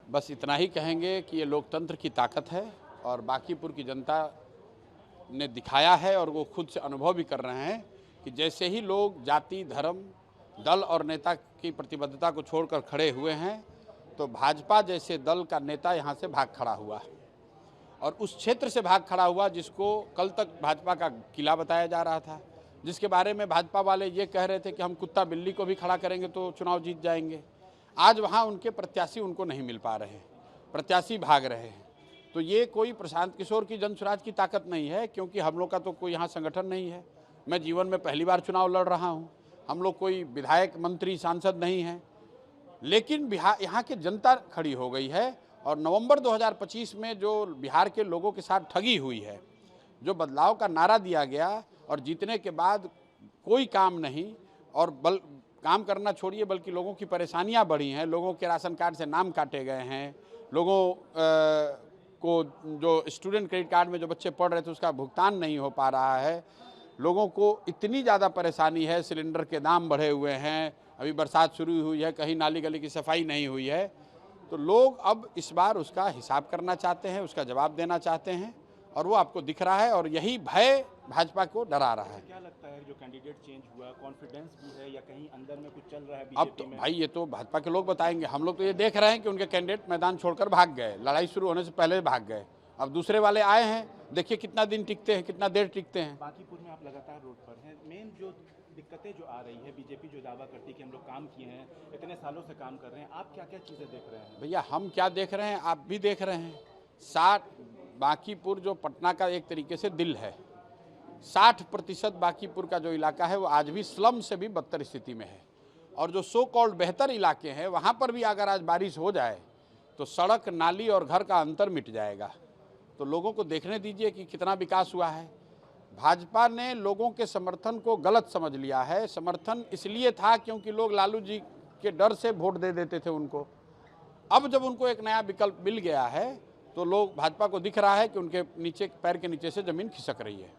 बस इतना ही कहेंगे कि ये लोकतंत्र की ताकत है और बांकीपुर की जनता ने दिखाया है और वो खुद से अनुभव भी कर रहे हैं कि जैसे ही लोग जाति, धर्म, दल और नेता की प्रतिबद्धता को छोड़कर खड़े हुए हैं तो भाजपा जैसे दल का नेता यहाँ से भाग खड़ा हुआ और उस क्षेत्र से भाग खड़ा हुआ जिसको कल तक भाजपा का किला बताया जा रहा था, जिसके बारे में भाजपा वाले ये कह रहे थे कि हम कुत्ता बिल्ली को भी खड़ा करेंगे तो चुनाव जीत जाएंगे। आज वहाँ उनके प्रत्याशी उनको नहीं मिल पा रहे हैं, प्रत्याशी भाग रहे हैं। तो ये कोई प्रशांत किशोर की जनसुराज की ताकत नहीं है, क्योंकि हम लोग का तो कोई यहाँ संगठन नहीं है। मैं जीवन में पहली बार चुनाव लड़ रहा हूँ, हम लोग कोई विधायक, मंत्री, सांसद नहीं हैं, लेकिन बिहार यहाँ की जनता खड़ी हो गई है और नवंबर 2025 में जो बिहार के लोगों के साथ ठगी हुई है, जो बदलाव का नारा दिया गया और जीतने के बाद कोई काम नहीं और काम करना छोड़िए बल्कि लोगों की परेशानियां बढ़ी हैं, लोगों के राशन कार्ड से नाम काटे गए हैं, लोगों को जो स्टूडेंट क्रेडिट कार्ड में जो बच्चे पढ़ रहे थे उसका भुगतान नहीं हो पा रहा है, लोगों को इतनी ज़्यादा परेशानी है, सिलेंडर के दाम बढ़े हुए हैं, अभी बरसात शुरू हुई है, कहीं नाली गली की सफाई नहीं हुई है, तो लोग अब इस बार उसका हिसाब करना चाहते हैं, उसका जवाब देना चाहते हैं और वो आपको दिख रहा है और यही भय भाजपा को डरा रहा है। क्या लगता है जो कैंडिडेट चेंज हुआ, कॉन्फिडेंस भी है या कहीं अंदर में कुछ चल रहा है अब तो भाई ये तो भाजपा के लोग बताएंगे, हम लोग तो ये देख रहे हैं कि उनके कैंडिडेट मैदान छोड़कर भाग गए, लड़ाई शुरू होने से पहले भाग गए, अब दूसरे वाले आए हैं, देखिए कितना दिन टिकते हैं, कितना देर टिकते हैं। बांकीपुर में आप लगातार रोड पर हैं, मेन जो दिक्कतें जो आ रही है, बीजेपी जो दावा करती है कि हम लोग काम किए हैं, इतने सालों से काम कर रहे हैं, आप क्या क्या चीज़ें देख रहे हैं? भैया हम क्या देख रहे हैं, आप भी देख रहे हैं। 60 बांकीपुर जो पटना का एक तरीके से दिल है, 60% बांकीपुर का जो इलाका है वो आज भी स्लम से भी बदतर स्थिति में है और जो सो कॉल्ड बेहतर इलाके हैं वहाँ पर भी अगर आज बारिश हो जाए तो सड़क, नाली और घर का अंतर मिट जाएगा। तो लोगों को देखने दीजिए कि कितना विकास हुआ है। भाजपा ने लोगों के समर्थन को गलत समझ लिया है। समर्थन इसलिए था क्योंकि लोग लालू जी के डर से वोट दे देते थे उनको। अब जब उनको एक नया विकल्प मिल गया है तो लोग, भाजपा को दिख रहा है कि उनके नीचे, पैर के नीचे से जमीन खिसक रही है।